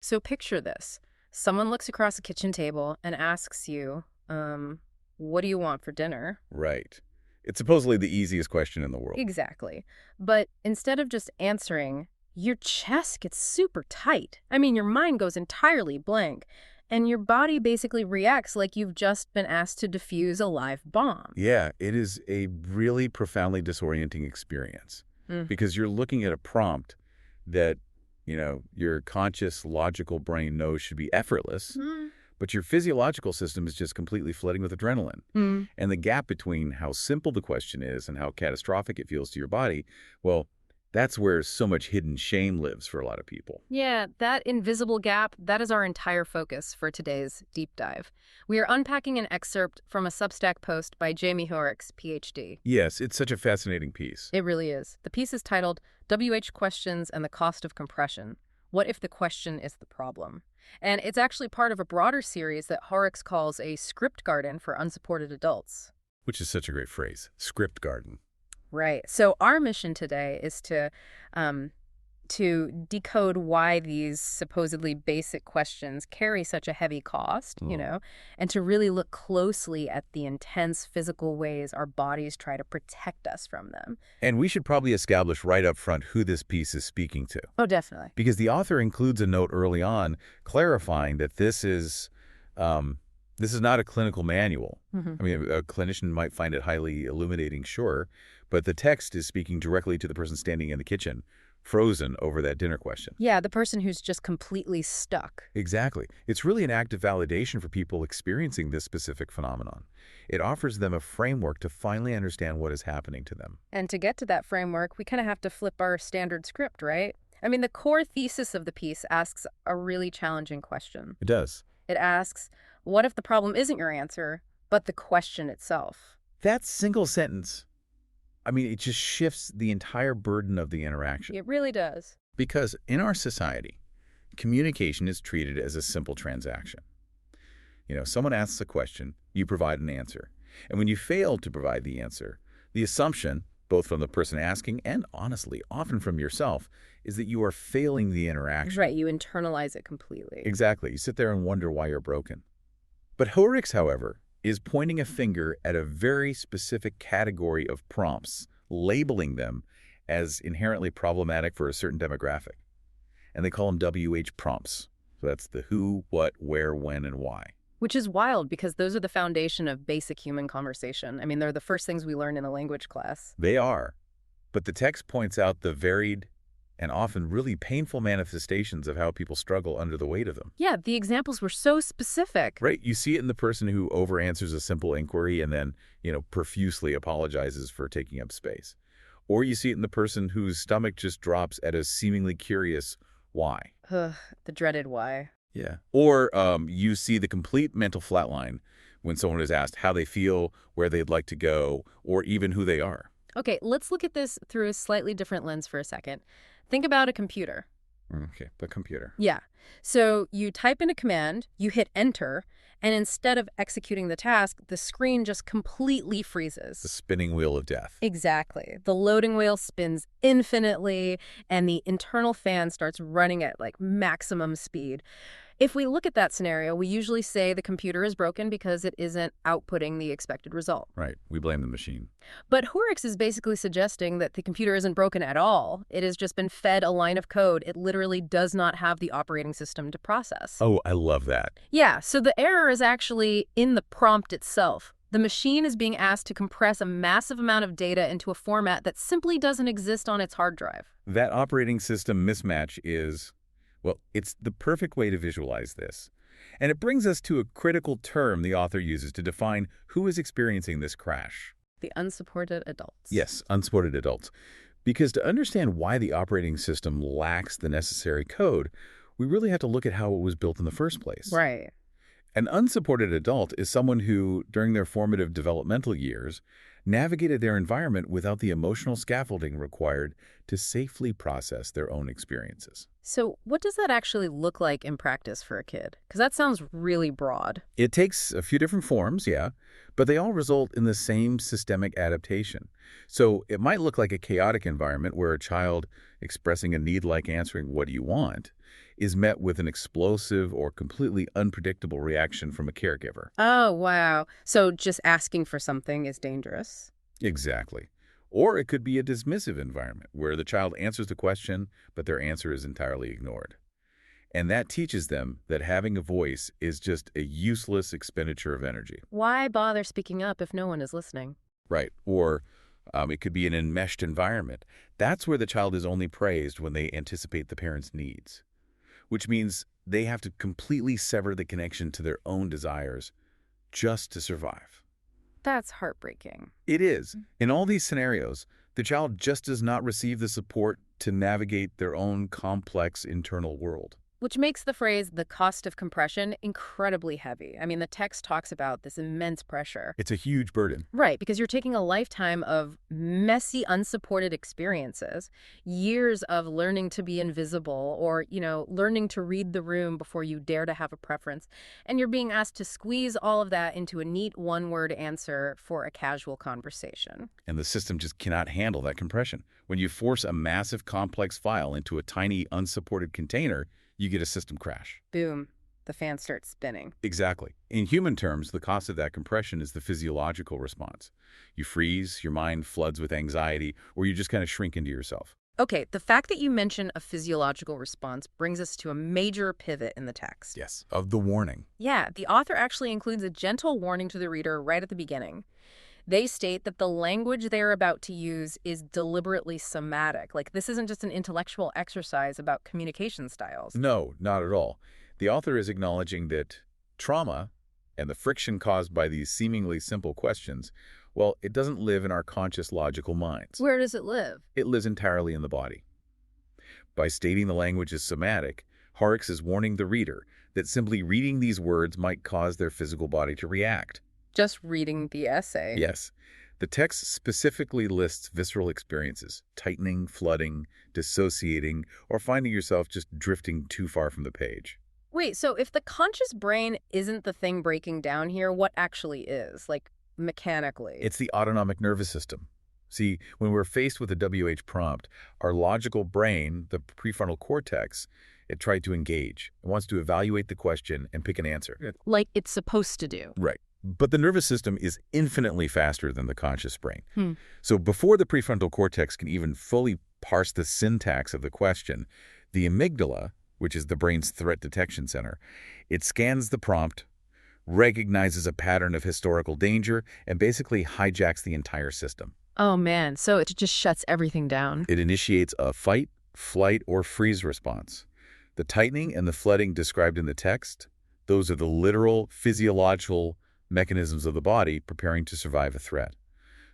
So picture this. Someone looks across a kitchen table and asks you, what do you want for dinner? Right. It's supposedly the easiest question in the world. Exactly. But instead of just answering, your chest gets super tight. I mean, your mind goes entirely blank, and your body basically reacts like you've just been asked to defuse a live bomb. Yeah, it is a really profoundly disorienting experience Mm. because you're looking at a prompt that, your conscious, logical brain knows should be effortless, Mm. but your physiological system is just completely flooding with adrenaline. Mm. And the gap between how simple the question is and how catastrophic it feels to your body, well, that's where so much hidden shame lives for a lot of people. Yeah, that invisible gap, that is our entire focus for today's deep dive. We are unpacking an excerpt from a Substack post by Jamie Horrocks, PhD. Yes, it's such a fascinating piece. It really is. The piece is titled WH Questions and the Cost of Compression. What if the question is the problem? And it's actually part of a broader series that Horrocks calls a script garden for unsupported adults. Which is such a great phrase, script garden. Right. So our mission today is to decode why these supposedly basic questions carry such a heavy cost, and to really look closely at the intense physical ways our bodies try to protect us from them. And we should probably establish right up front who this piece is speaking to. Oh, definitely. Because the author includes a note early on clarifying that this is not a clinical manual. Mm-hmm. I mean, a clinician might find it highly illuminating, sure, but the text is speaking directly to the person standing in the kitchen, frozen over that dinner question. Yeah, the person who's just completely stuck. Exactly. It's really an act of validation for people experiencing this specific phenomenon. It offers them a framework to finally understand what is happening to them. And to get to that framework, we kind of have to flip our standard script, right? I mean, the core thesis of the piece asks a really challenging question. It does. It asks, what if the problem isn't your answer, but the question itself? That single sentence, it just shifts the entire burden of the interaction. It really does. Because in our society, communication is treated as a simple transaction. Someone asks a question, you provide an answer. And when you fail to provide the answer, the assumption, both from the person asking and, honestly, often from yourself, is that you are failing the interaction. Right, you internalize it completely. Exactly. You sit there and wonder why you're broken. But Horrocks, however, is pointing a finger at a very specific category of prompts, labeling them as inherently problematic for a certain demographic. And they call them WH prompts. So that's the who, what, where, when, and why. Which is wild because those are the foundation of basic human conversation. I mean, they're the first things we learn in a language class. They are. But the text points out the varied and often really painful manifestations of how people struggle under the weight of them. Yeah, the examples were so specific. Right. You see it in the person who over-answers a simple inquiry and then, profusely apologizes for taking up space. Or you see it in the person whose stomach just drops at a seemingly curious why. Ugh, the dreaded why. Yeah. Or you see the complete mental flatline when someone is asked how they feel, where they'd like to go, or even who they are. Okay, let's look at this through a slightly different lens for a second. Think about a computer. Okay, the computer. Yeah. So you type in a command, you hit enter, and instead of executing the task, the screen just completely freezes. The spinning wheel of death. Exactly. The loading wheel spins infinitely, and the internal fan starts running at maximum speed. If we look at that scenario, we usually say the computer is broken because it isn't outputting the expected result. Right. We blame the machine. But Horrocks is basically suggesting that the computer isn't broken at all. It has just been fed a line of code. It literally does not have the operating system to process. Oh, I love that. Yeah, so the error is actually in the prompt itself. The machine is being asked to compress a massive amount of data into a format that simply doesn't exist on its hard drive. That operating system mismatch is, well, it's the perfect way to visualize this. And it brings us to a critical term the author uses to define who is experiencing this crash. The unsupported adults. Yes, unsupported adults. Because to understand why the operating system lacks the necessary code, we really have to look at how it was built in the first place. Right. An unsupported adult is someone who, during their formative developmental years, navigated their environment without the emotional scaffolding required to safely process their own experiences. So what does that actually look like in practice for a kid? Because that sounds really broad. It takes a few different forms, yeah, but they all result in the same systemic adaptation. So it might look like a chaotic environment where a child expressing a need like answering, "What do you want?" is met with an explosive or completely unpredictable reaction from a caregiver. Oh, wow. So just asking for something is dangerous. Exactly. Or it could be a dismissive environment where the child answers the question, but their answer is entirely ignored. And that teaches them that having a voice is just a useless expenditure of energy. Why bother speaking up if no one is listening? Right. Or it could be an enmeshed environment. That's where the child is only praised when they anticipate the parent's needs, which means they have to completely sever the connection to their own desires just to survive. That's heartbreaking. It is. In all these scenarios, the child just does not receive the support to navigate their own complex internal world. Which makes the phrase, the cost of compression, incredibly heavy. I mean, the text talks about this immense pressure. It's a huge burden. Right, because you're taking a lifetime of messy, unsupported experiences, years of learning to be invisible or, learning to read the room before you dare to have a preference, and you're being asked to squeeze all of that into a neat one-word answer for a casual conversation. And the system just cannot handle that compression. When you force a massive, complex file into a tiny, unsupported container, you get a system crash. Boom. The fan starts spinning. Exactly. In human terms, the cost of that compression is the physiological response. You freeze, your mind floods with anxiety, or you just kind of shrink into yourself. Okay, the fact that you mention a physiological response brings us to a major pivot in the text. Yes, of the warning. Yeah, the author actually includes a gentle warning to the reader right at the beginning. They state that the language they're about to use is deliberately somatic. Like, this isn't just an intellectual exercise about communication styles. No, not at all. The author is acknowledging that trauma and the friction caused by these seemingly simple questions, well, it doesn't live in our conscious logical minds. Where does it live? It lives entirely in the body. By stating the language is somatic, Horrocks is warning the reader that simply reading these words might cause their physical body to react. Just reading the essay. Yes. The text specifically lists visceral experiences, tightening, flooding, dissociating, or finding yourself just drifting too far from the page. Wait, so if the conscious brain isn't the thing breaking down here, what actually is? Like, mechanically? It's the autonomic nervous system. See, when we're faced with a WH prompt, our logical brain, the prefrontal cortex, it tried to engage. It wants to evaluate the question and pick an answer. Like it's supposed to do. Right. But the nervous system is infinitely faster than the conscious brain. Hmm. So before the prefrontal cortex can even fully parse the syntax of the question, the amygdala, which is the brain's threat detection center, it scans the prompt, recognizes a pattern of historical danger, and basically hijacks the entire system. Oh man, so it just shuts everything down. It initiates a fight, flight, or freeze response. The tightening and the flooding described in the text, those are the literal physiological mechanisms of the body preparing to survive a threat.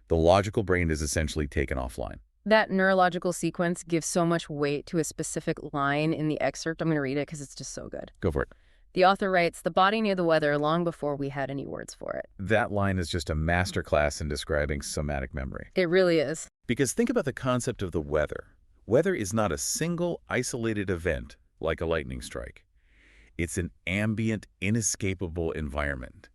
The logical brain is essentially taken offline. That neurological sequence gives so much weight to a specific line in the excerpt. I'm going to read it because it's just so good. Go for it. The author writes, "The body knew the weather long before we had any words for it." That line is just a masterclass in describing somatic memory. It really is. Because think about the concept of the weather. Weather is not a single isolated event like a lightning strike. It's an ambient, inescapable environment.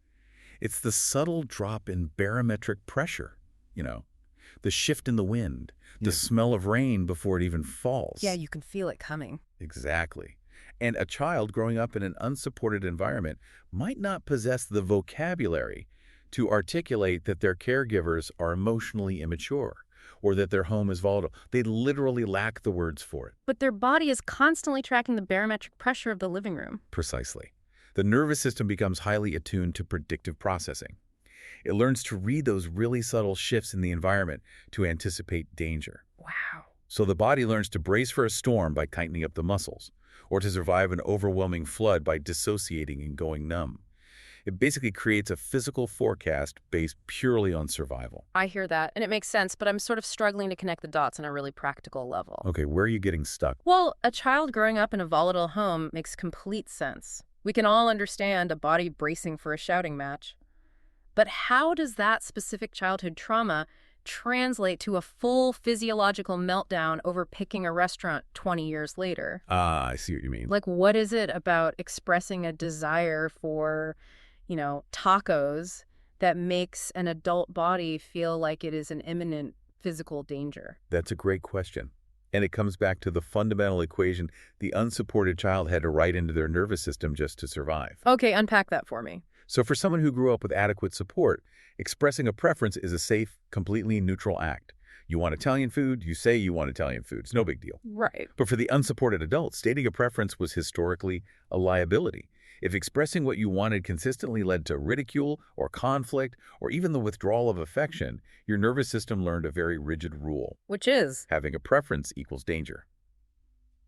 It's the subtle drop in barometric pressure, the shift in the wind, the smell of rain before it even falls. Yeah, you can feel it coming. Exactly. And a child growing up in an unsupported environment might not possess the vocabulary to articulate that their caregivers are emotionally immature or that their home is volatile. They literally lack the words for it. But their body is constantly tracking the barometric pressure of the living room. Precisely. The nervous system becomes highly attuned to predictive processing. It learns to read those really subtle shifts in the environment to anticipate danger. Wow. So the body learns to brace for a storm by tightening up the muscles, or to survive an overwhelming flood by dissociating and going numb. It basically creates a physical forecast based purely on survival. I hear that, and it makes sense, but I'm sort of struggling to connect the dots on a really practical level. Okay, where are you getting stuck? Well, a child growing up in a volatile home makes complete sense. We can all understand a body bracing for a shouting match. But how does that specific childhood trauma translate to a full physiological meltdown over picking a restaurant 20 years later? Ah, I see what you mean. Like, what is it about expressing a desire for, tacos that makes an adult body feel like it is an imminent physical danger? That's a great question. And it comes back to the fundamental equation the unsupported child had to write into their nervous system just to survive. Okay, unpack that for me. So for someone who grew up with adequate support, expressing a preference is a safe, completely neutral act. You want Italian food, you say you want Italian food. It's no big deal. Right. But for the unsupported adult, stating a preference was historically a liability. If expressing what you wanted consistently led to ridicule or conflict or even the withdrawal of affection, your nervous system learned a very rigid rule. Which is? Having a preference equals danger.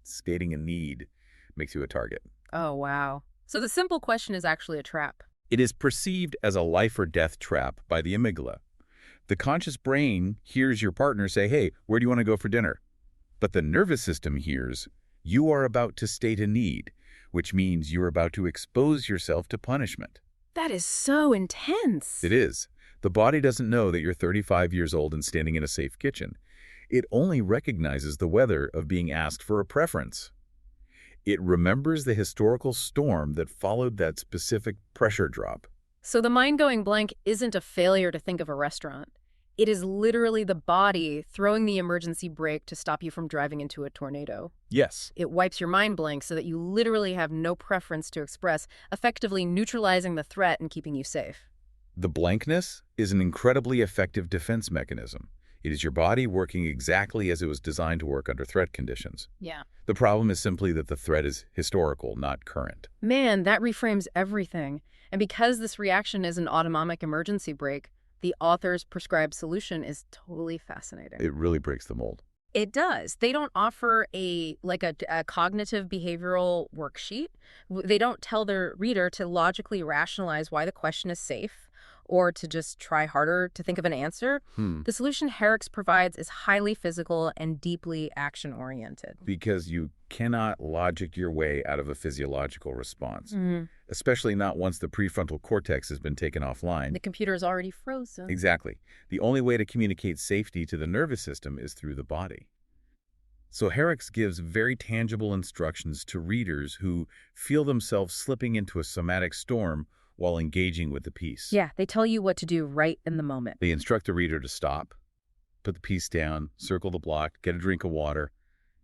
Stating a need makes you a target. Oh, wow. So the simple question is actually a trap. It is perceived as a life or death trap by the amygdala. The conscious brain hears your partner say, hey, where do you want to go for dinner? But the nervous system hears, you are about to state a need, which means you're about to expose yourself to punishment. That is so intense. It is. The body doesn't know that you're 35 years old and standing in a safe kitchen. It only recognizes the weather of being asked for a preference. It remembers the historical storm that followed that specific pressure drop. So the mind going blank isn't a failure to think of a restaurant. It is literally the body throwing the emergency brake to stop you from driving into a tornado. Yes. It wipes your mind blank so that you literally have no preference to express, effectively neutralizing the threat and keeping you safe. The blankness is an incredibly effective defense mechanism. It is your body working exactly as it was designed to work under threat conditions. Yeah. The problem is simply that the threat is historical, not current. Man, that reframes everything. And because this reaction is an autonomic emergency brake, the author's prescribed solution is totally fascinating. It really breaks the mold. It does. They don't offer a cognitive behavioral worksheet. They don't tell their reader to logically rationalize why the question is safe or to just try harder to think of an answer. The solution Herrick's provides is highly physical and deeply action-oriented. Because you cannot logic your way out of a physiological response, especially not once the prefrontal cortex has been taken offline. The computer is already frozen. Exactly. The only way to communicate safety to the nervous system is through the body. So Herrick's gives very tangible instructions to readers who feel themselves slipping into a somatic storm while engaging with the piece. Yeah, they tell you what to do right in the moment. They instruct the reader to stop, put the piece down, circle the block, get a drink of water,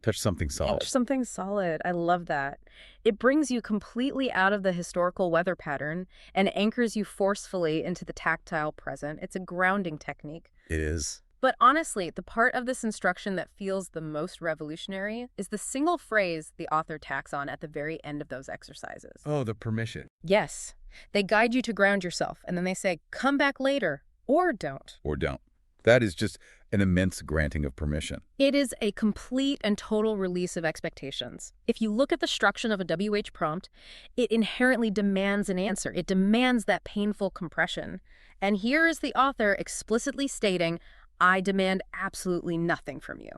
touch something solid. Touch something solid. I love that. It brings you completely out of the historical weather pattern and anchors you forcefully into the tactile present. It's a grounding technique. It is. But honestly, the part of this instruction that feels the most revolutionary is the single phrase the author tacks on at the very end of those exercises. Oh, the permission. Yes. They guide you to ground yourself, and then they say, come back later, or don't. Or don't. That is just an immense granting of permission. It is a complete and total release of expectations. If you look at the structure of a WH prompt, it inherently demands an answer. It demands that painful compression. And here is the author explicitly stating, I demand absolutely nothing from you.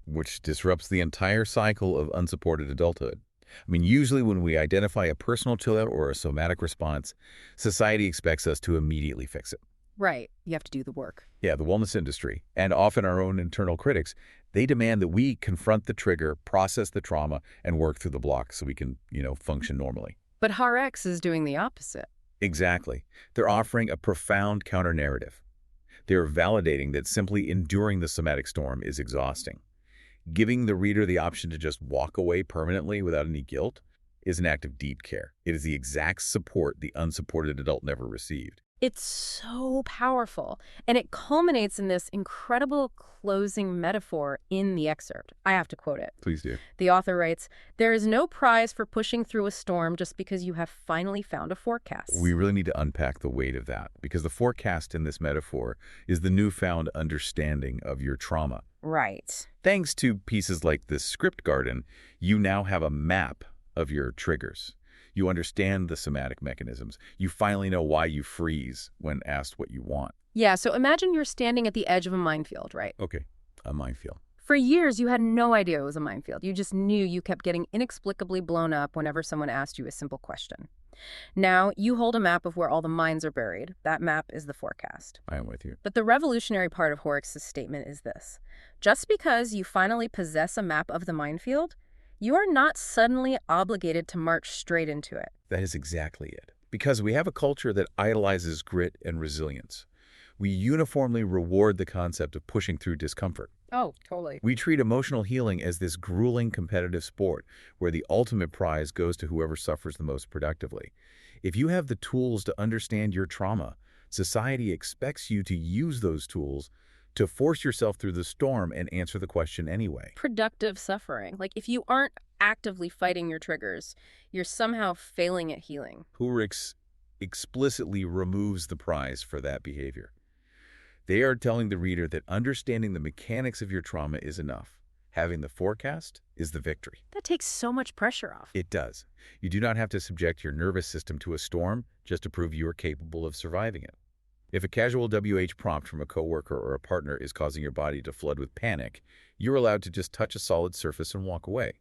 Which disrupts the entire cycle of unsupported adulthood. I mean, usually when we identify a personal chillout or a somatic response, society expects us to immediately fix it. Right. You have to do the work. Yeah, the wellness industry, and often our own internal critics, they demand that we confront the trigger, process the trauma, and work through the block so we can, function normally. But Herrick's is doing the opposite. Exactly. They're offering a profound counter-narrative. They're validating that simply enduring the somatic storm is exhausting. Giving the reader the option to just walk away permanently without any guilt is an act of deep care. It is the exact support the unsupported adult never received. It's so powerful, and it culminates in this incredible closing metaphor in the excerpt. I have to quote it. Please do. The author writes, "There is no prize for pushing through a storm just because you have finally found a forecast." We really need to unpack the weight of that, because the forecast in this metaphor is the newfound understanding of your trauma. Right. Thanks to pieces like this script garden, you now have a map of your triggers. You understand the somatic mechanisms. You finally know why you freeze when asked what you want. Yeah, so imagine you're standing at the edge of a minefield, right? Okay, a minefield. For years, you had no idea it was a minefield. You just knew you kept getting inexplicably blown up whenever someone asked you a simple question. Now, you hold a map of where all the mines are buried. That map is the forecast. I am with you. But the revolutionary part of Herrick's statement is this. Just because you finally possess a map of the minefield, you are not suddenly obligated to march straight into it. That is exactly it. Because we have a culture that idolizes grit and resilience. We uniformly reward the concept of pushing through discomfort. Oh, totally. We treat emotional healing as this grueling competitive sport where the ultimate prize goes to whoever suffers the most productively. If you have the tools to understand your trauma, society expects you to use those tools to force yourself through the storm and answer the question anyway. Productive suffering. Like, if you aren't actively fighting your triggers, you're somehow failing at healing. Hurix explicitly removes the prize for that behavior. They are telling the reader that understanding the mechanics of your trauma is enough. Having the forecast is the victory. That takes so much pressure off. It does. You do not have to subject your nervous system to a storm just to prove you are capable of surviving it. If a casual WH prompt from a coworker or a partner is causing your body to flood with panic, you're allowed to just touch a solid surface and walk away.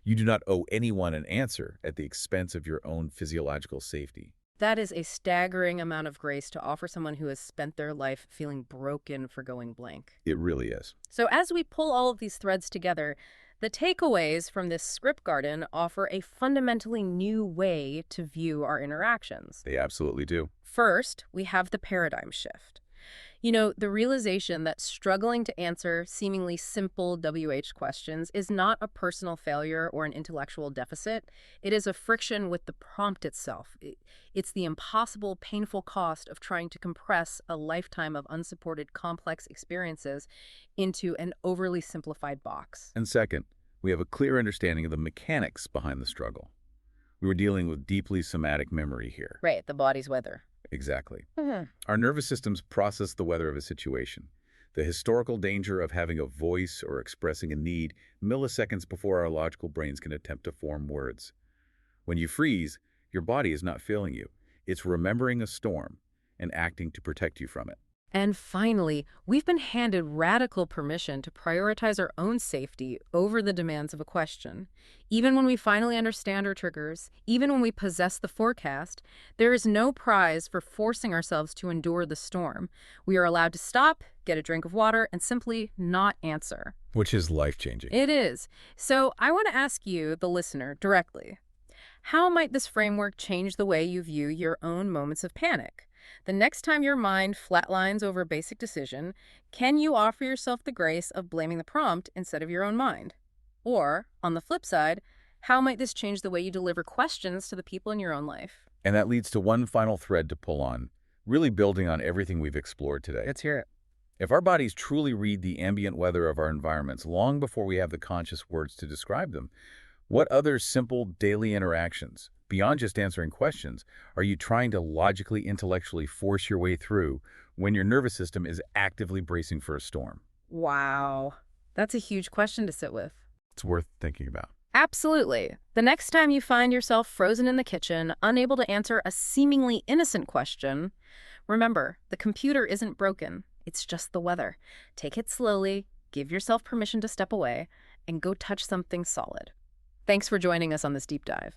You do not owe anyone an answer at the expense of your own physiological safety. That is a staggering amount of grace to offer someone who has spent their life feeling broken for going blank. It really is. So as we pull all of these threads together, the takeaways from this script garden offer a fundamentally new way to view our interactions. They absolutely do. First, we have the paradigm shift. You know, the realization that struggling to answer seemingly simple WH questions is not a personal failure or an intellectual deficit. It is a friction with the prompt itself. It's the impossible, painful cost of trying to compress a lifetime of unsupported, complex experiences into an overly simplified box. And second, we have a clear understanding of the mechanics behind the struggle. We were dealing with deeply somatic memory here. Right, the body's weather. Exactly. Mhm. Our nervous systems process the weather of a situation, the historical danger of having a voice or expressing a need milliseconds before our logical brains can attempt to form words. When you freeze, your body is not failing you. It's remembering a storm and acting to protect you from it. And finally, we've been handed radical permission to prioritize our own safety over the demands of a question. Even when we finally understand our triggers, even when we possess the forecast, there is no prize for forcing ourselves to endure the storm. We are allowed to stop, get a drink of water, and simply not answer. Which is life-changing. It is. So I want to ask you, the listener, directly. How might this framework change the way you view your own moments of panic? The next time your mind flatlines over a basic decision, can you offer yourself the grace of blaming the prompt instead of your own mind? Or, on the flip side, how might this change the way you deliver questions to the people in your own life? And that leads to one final thread to pull on, really building on everything we've explored today. Let's hear it. If our bodies truly read the ambient weather of our environments long before we have the conscious words to describe them, what other simple daily interactions, beyond just answering questions, are you trying to logically, intellectually force your way through when your nervous system is actively bracing for a storm? Wow. That's a huge question to sit with. It's worth thinking about. Absolutely. The next time you find yourself frozen in the kitchen, unable to answer a seemingly innocent question, remember, the computer isn't broken. It's just the weather. Take it slowly, give yourself permission to step away, and go touch something solid. Thanks for joining us on this deep dive.